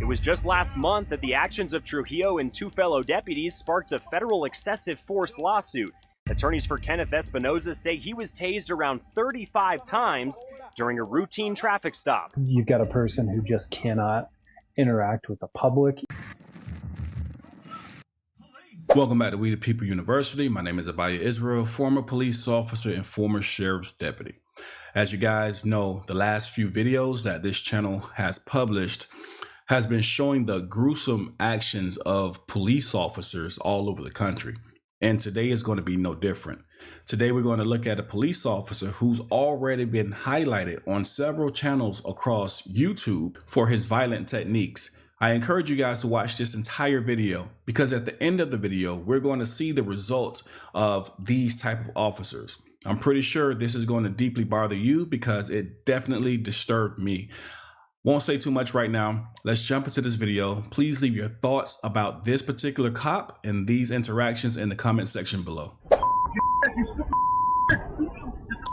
It was just last month that the actions of Trujillo and two fellow deputies sparked a federal excessive force lawsuit. Attorneys for Kenneth Espinoza say he was tased around 35 times during a routine traffic stop. You've got a person who just cannot interact with the public. Welcome back to We the People University. My name is Abaya Israel, former police officer and former sheriff's deputy. As you guys know, the last few videos that this channel has published has been showing the gruesome actions of police officers all over the country. And today is going to be no different. Today we're going to look at a police officer who's already been highlighted on several channels across YouTube for his violent techniques. I encourage you guys to watch this entire video because at the end of the video, we're going to see the results of these type of officers. I'm pretty sure this is going to deeply bother you because it definitely disturbed me. Won't say too much right now. Let's jump into this video. Please leave your thoughts about this particular cop and these interactions in the comment section below.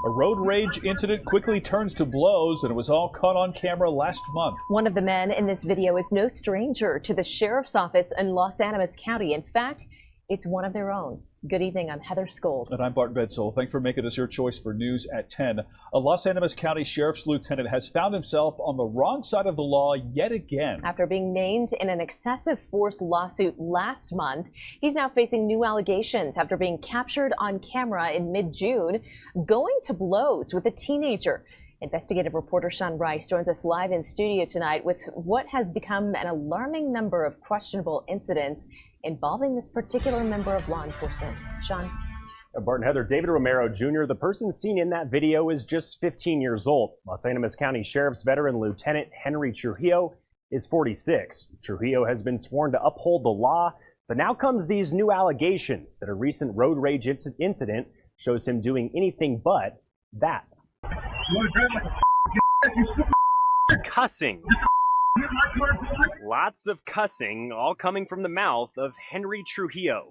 A road rage incident quickly turns to blows, and it was all caught on camera last month. One of the men in this video is no stranger to the sheriff's office in Los Animas County. In fact, it's one of their own. Good evening, I'm Heather Skold. And I'm Bart Bedsole. Thanks for making us your choice for news at 10. A Los Animas County Sheriff's Lieutenant has found himself on the wrong side of the law yet again. After being named in an excessive force lawsuit last month, he's now facing new allegations after being captured on camera in mid-June, going to blows with a teenager. Investigative reporter Sean Rice joins us live in studio tonight with what has become an alarming number of questionable incidents involving this particular member of law enforcement. Sean. Bart and Heather, David Romero Jr., the person seen in that video is just 15 years old. Los Animas County Sheriff's veteran Lieutenant Henry Trujillo is 46. Trujillo has been sworn to uphold the law, but now comes these new allegations that a recent road rage incident shows him doing anything but that. Cussing. Lots of cussing, all coming from the mouth of Henry Trujillo.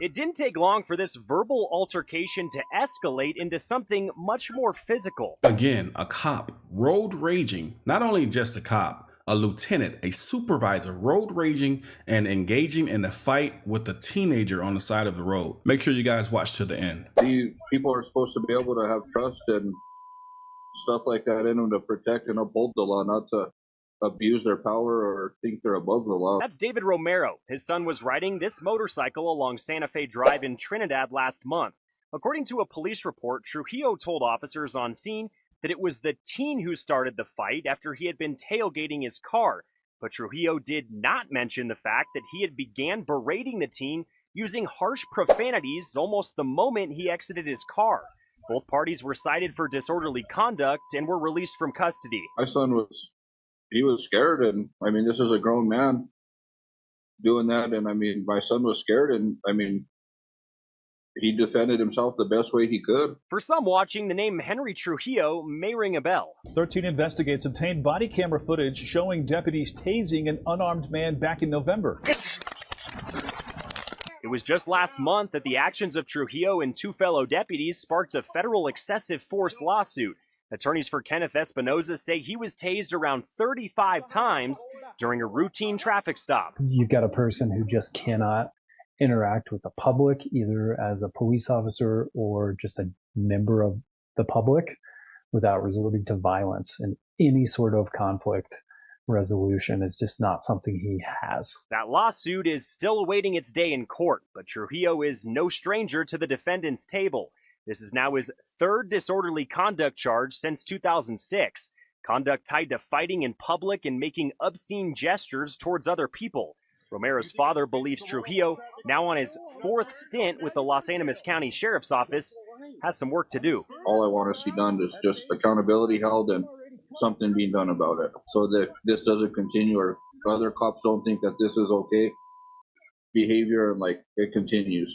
It didn't take long for this verbal altercation to escalate into something much more physical. Again, a cop road raging, not only just a cop, a lieutenant, a supervisor road raging and engaging in a fight with a teenager on the side of the road. Make sure you guys watch to the end. These people are supposed to be able to have trust and stuff like that in them to protect and uphold the law, not to abuse their power or think they're above the law. That's David Romero. His son was riding this motorcycle along Santa Fe Drive in Trinidad last month. According to a police report, Trujillo told officers on scene that it was the teen who started the fight after he had been tailgating his car. But Trujillo did not mention the fact that he had began berating the teen using harsh profanities almost the moment he exited his car. Both parties were cited for disorderly conduct and were released from custody. My son was scared, and I mean, this is a grown man doing that, and I mean, my son was scared, and I mean, he defended himself the best way he could. For some watching, the name Henry Trujillo may ring a bell. 13 Investigates obtained body camera footage showing deputies tasing an unarmed man back in November. It was just last month that the actions of Trujillo and two fellow deputies sparked a federal excessive force lawsuit. Attorneys for Kenneth Espinoza say he was tased around 35 times during a routine traffic stop. You've got a person who just cannot interact with the public, either as a police officer or just a member of the public, without resorting to violence. And any sort of conflict resolution is just not something he has. That lawsuit is still awaiting its day in court, but Trujillo is no stranger to the defendant's table. This is now his third disorderly conduct charge since 2006. Conduct tied to fighting in public and making obscene gestures towards other people. Romero's father believes Trujillo, now on his fourth stint with the Los Animas County Sheriff's Office, has some work to do. All I want to see done is just accountability held and something being done about it, so that this doesn't continue, or other cops don't think that this is okay behavior, and like it continues.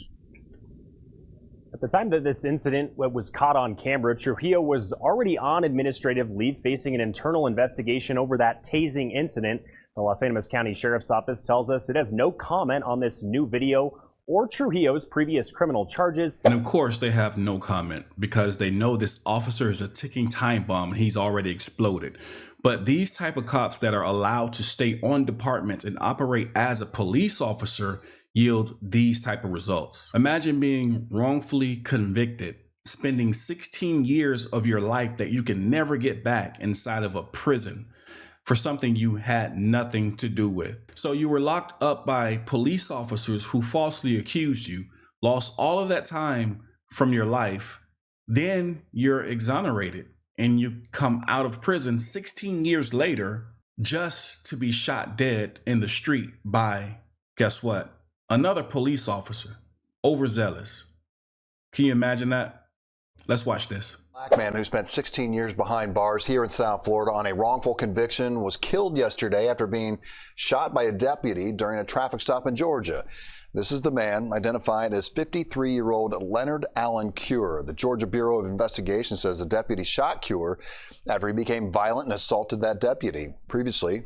At the time that this incident was caught on camera, Trujillo was already on administrative leave, facing an internal investigation over that tasing incident. The Los Animas County Sheriff's Office tells us it has no comment on this new video or Trujillo's previous criminal charges. And of course, they have no comment because they know this officer is a ticking time bomb and he's already exploded. But these type of cops that are allowed to stay on departments and operate as a police officer yield these type of results. Imagine being wrongfully convicted, spending 16 years of your life that you can never get back inside of a prison for something you had nothing to do with. So you were locked up by police officers who falsely accused you, lost all of that time from your life, then you're exonerated and you come out of prison 16 years later just to be shot dead in the street by, guess what? Another police officer, overzealous. Can you imagine that? Let's watch this. Black man who spent 16 years behind bars here in South Florida on a wrongful conviction was killed yesterday after being shot by a deputy during a traffic stop in Georgia. This is the man identified as 53-year-old Leonard Allen Cure. The Georgia Bureau of Investigation says the deputy shot Cure after he became violent and assaulted that deputy. Previously,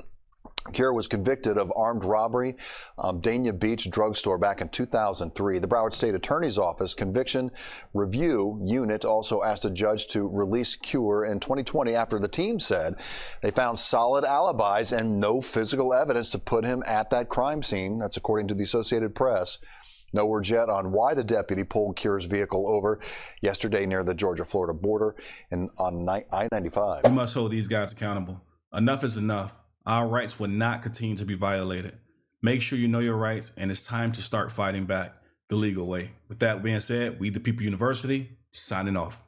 Cure was convicted of armed robbery Dania Beach drugstore back in 2003. The Broward State Attorney's Office Conviction Review Unit also asked a judge to release Cure in 2020 after the team said they found solid alibis and no physical evidence to put him at that crime scene. That's according to the Associated Press. No word yet on why the deputy pulled Cure's vehicle over yesterday near the Georgia-Florida border and on I-95. We must hold these guys accountable. Enough is enough. Our rights will not continue to be violated. Make sure you know your rights, and it's time to start fighting back the legal way. With that being said, we the People University, signing off.